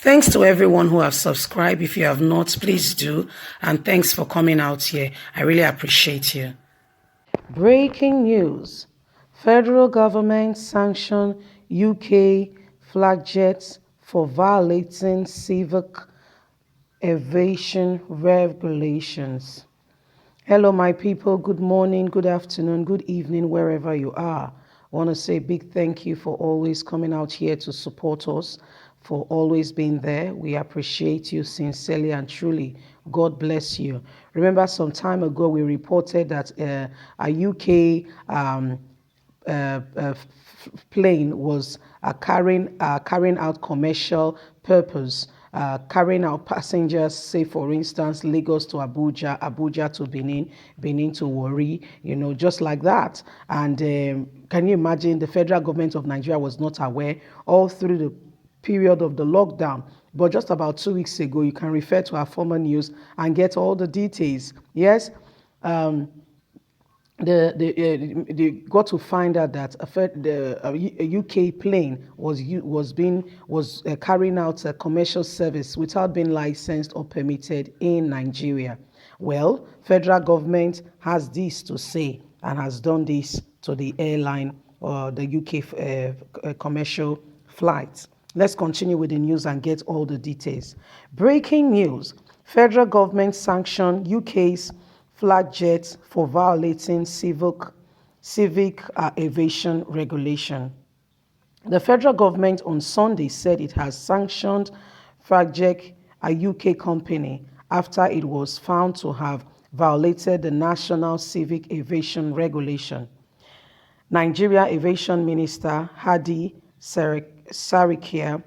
Thanks to everyone who have subscribed. If you have not, please do. And thanks for coming out here. I really appreciate you. Breaking news. Federal government sanction UK flag jets for violating civic aviation regulations. Hello, my people. Good morning, good afternoon, good evening, wherever you are. I want to say a big thank you for always coming out here to support us, for always being there. We appreciate you sincerely and truly. God bless you. Remember, some time ago, we reported that a UK plane was carrying out commercial purpose, carrying out passengers, say for instance, Lagos to Abuja, Abuja to Benin, Benin to Warri, just like that. And can you imagine the federal government of Nigeria was not aware all through the period of the lockdown? But just about 2 weeks ago, you can refer to our former news and get all the details. Yes. They got to find out that a UK plane was carrying out a commercial service without being licensed or permitted in Nigeria. Well, federal government has this to say and has done this to the airline or the UK commercial flights. Let's continue with the news and get all the details. Breaking news: federal government sanctioned UK's flag jets for violating civic aviation regulation. The federal government on Sunday said it has sanctioned Flagjet, a UK company, after it was found to have violated the National Civic Aviation Regulation. Nigeria Aviation Minister Hadi Sarikia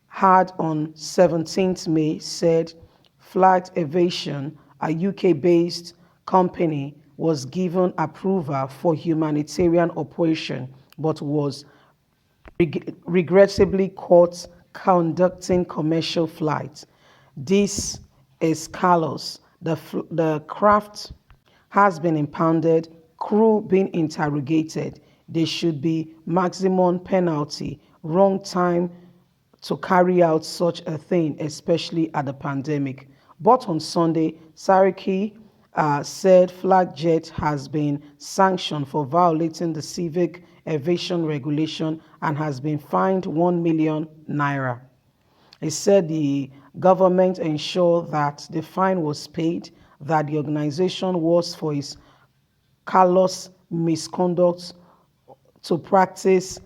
had on 17th May said Flag Aviation, a UK-based company, was given approval for humanitarian operation but was regrettably caught conducting commercial flights. This is callous. The craft has been impounded, crew being interrogated. There should be maximum penalty, wrong time to carry out such a thing, especially at the pandemic. But on Sunday, Sariki said Flagjet has been sanctioned for violating the civic aviation regulation and has been fined 1 million naira. He said the government ensured that the fine was paid, that the organization was for its callous misconduct to practice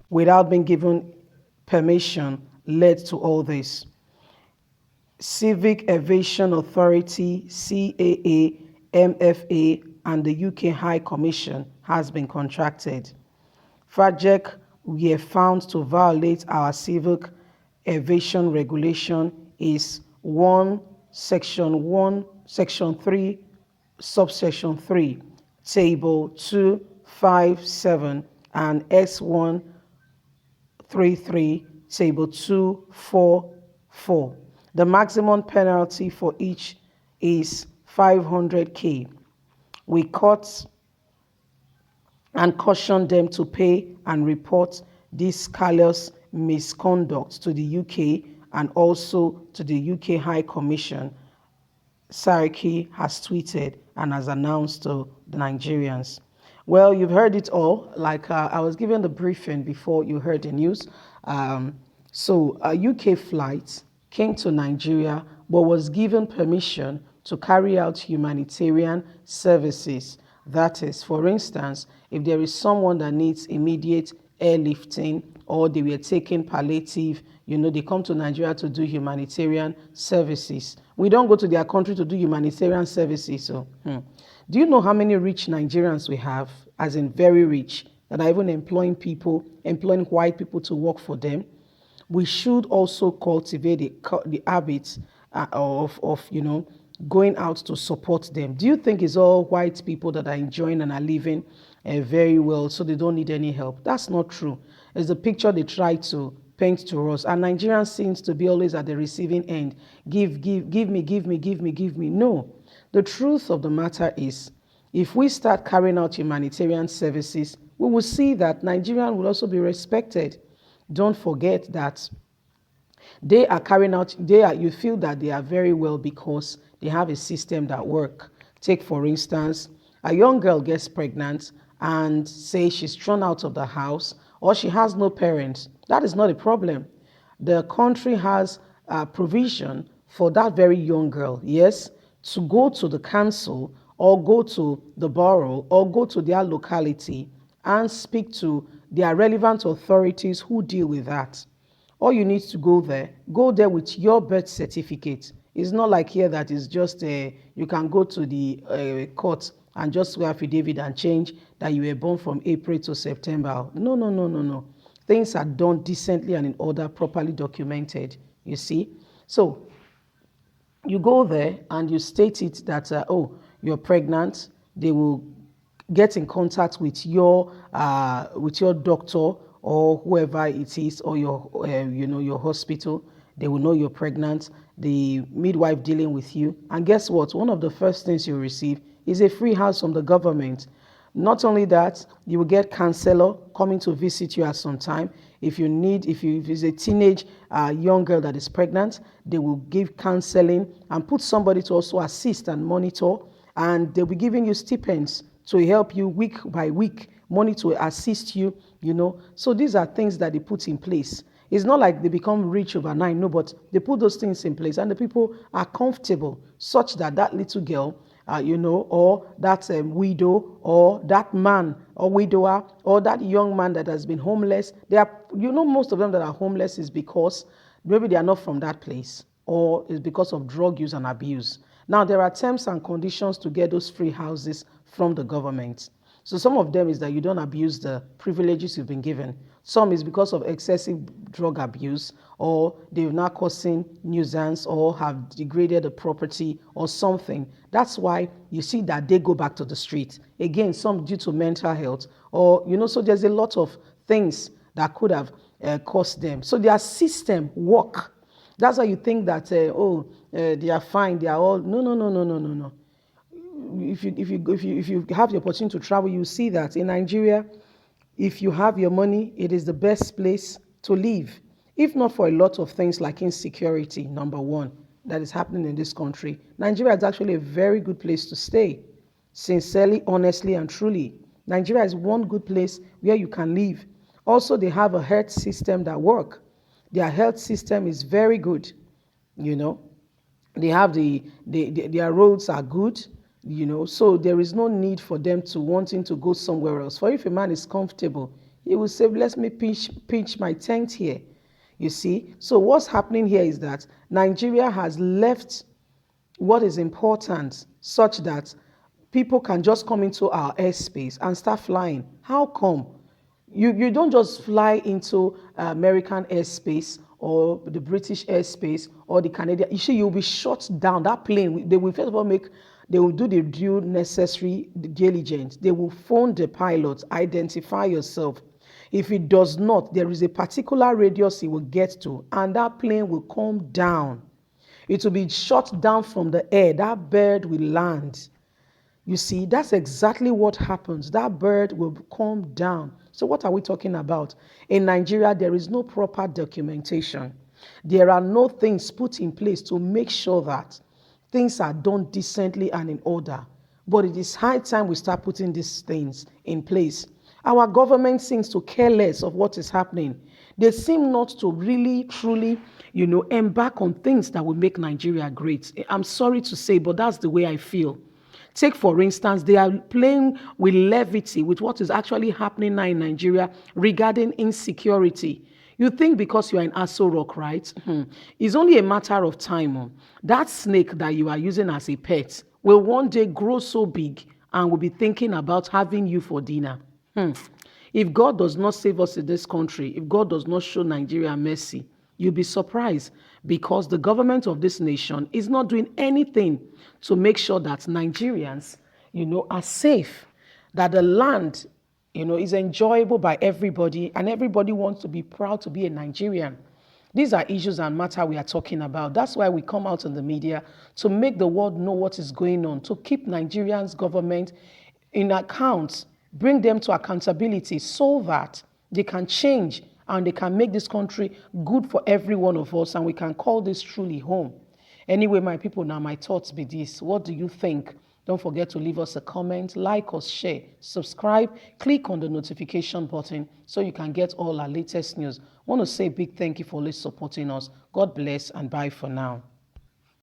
without being given permission led to all this. Civic Aviation Authority, CAA, MFA, and the UK High Commission has been contracted. Flagjet were found to violate our civic aviation regulation is 1, Section 3, Subsection 3, Table 257, and S133, Table 244. The maximum penalty for each is 500k. We caught and cautioned them to pay and report this callous misconduct to the UK and also to the UK High Commission, Sariki has tweeted and has announced to the Nigerians. Well, you've heard it all. Like I was given the briefing before you heard the news. So a UK flight came to Nigeria but was given permission to carry out humanitarian services. That is, for instance, if there is someone that needs immediate airlifting or they were taking palliative, they come to Nigeria to do humanitarian services. We don't go to their country to do humanitarian services. So, do you know how many rich Nigerians we have, as in very rich, that are even employing white people to work for them? We should also cultivate the habits of going out to support them. Do you think it's all white people that are enjoying and are living very well, so they don't need any help? That's not true. It's the picture they try to paint to us. And Nigerians seems to be always at the receiving end. Give me. No. The truth of the matter is, if we start carrying out humanitarian services, we will see that Nigerians will also be respected. Don't forget that They are carrying out, you feel that they are very well because they have a system that work. Take for instance, a young girl gets pregnant and say she's thrown out of the house or she has no parents. That is not a problem. The country has a provision for that very young girl, yes, to go to the council or go to the borough or go to their locality and speak to their relevant authorities who deal with that. All you need to go there with your birth certificate. It's not like here that is just you can go to the court and just swear affidavit and change that you were born from April to September. No, no, no, no, no. Things are done decently and in order, properly documented, you see. So you go there and you state it that, oh, you're pregnant. They will get in contact with your doctor or whoever it is, or your your hospital. They will know you're pregnant. The midwife dealing with you, and guess what? One of the first things you receive is a free house from the government. Not only that, you will get counselor coming to visit you at some time. If you need, if it's a teenage young girl that is pregnant, they will give counseling and put somebody to also assist and monitor, and they'll be giving you stipends to help you week by week, money to assist you, So these are things that they put in place. It's not like they become rich overnight, no, but they put those things in place and the people are comfortable such that that little girl, or that widow or that man or widower or that young man that has been homeless, they are, most of them that are homeless is because maybe they are not from that place or it's because of drug use and abuse. Now, there are terms and conditions to get those free houses from the government. So some of them is that you don't abuse the privileges you've been given. Some is because of excessive drug abuse, or they're now causing nuisance or have degraded the property or something. That's why you see that they go back to the street. Again, some due to mental health or, so there's a lot of things that could have caused them. So their system work. That's why you think that, they are fine, they are all, no, no, no, no, no, no, no. If you have the opportunity to travel, you see that in Nigeria, if you have your money, it is the best place to live. If not for a lot of things like insecurity, number one, that is happening in this country, Nigeria is actually a very good place to stay. Sincerely, honestly, and truly, Nigeria is one good place where you can live. Also, they have a health system that work. Their health system is very good, you know they have their roads are good, so there is no need for them to wanting to go somewhere else. For if a man is comfortable, he will say, let me pinch my tent here. You see, so what's happening here is that Nigeria has left what is important such that people can just come into our airspace and start flying. How come? You don't just fly into American airspace or the British airspace or the Canadian. You see, you'll be shut down. That plane, they will first of all they will do the due necessary diligence. They will phone the pilot, identify yourself. If it does not, there is a particular radius it will get to, and that plane will come down. It will be shot down from the air. That bird will land. You see, that's exactly what happens. That bird will come down. So what are we talking about? In Nigeria, there is no proper documentation. There are no things put in place to make sure that things are done decently and in order. But it is high time we start putting these things in place. Our government seems to care less of what is happening. They seem not to really, truly, embark on things that will make Nigeria great. I'm sorry to say, but that's the way I feel. Take, for instance, they are playing with levity with what is actually happening now in Nigeria regarding insecurity. You think because you are in Aso Rock, right? It's only a matter of time. That snake that you are using as a pet will one day grow so big and will be thinking about having you for dinner. If God does not save us in this country, if God does not show Nigeria mercy, you'll be surprised because the government of this nation is not doing anything to make sure that Nigerians, are safe, that the land, is enjoyable by everybody and everybody wants to be proud to be a Nigerian. These are issues and matter we are talking about. That's why we come out in the media to make the world know what is going on, to keep Nigerians' government in account, bring them to accountability so that they can change and they can make this country good for every one of us, and we can call this truly home. Anyway, my people, now my thoughts be this. What do you think? Don't forget to leave us a comment, like us, share, subscribe, click on the notification button so you can get all our latest news. I want to say a big thank you for always supporting us. God bless and bye for now.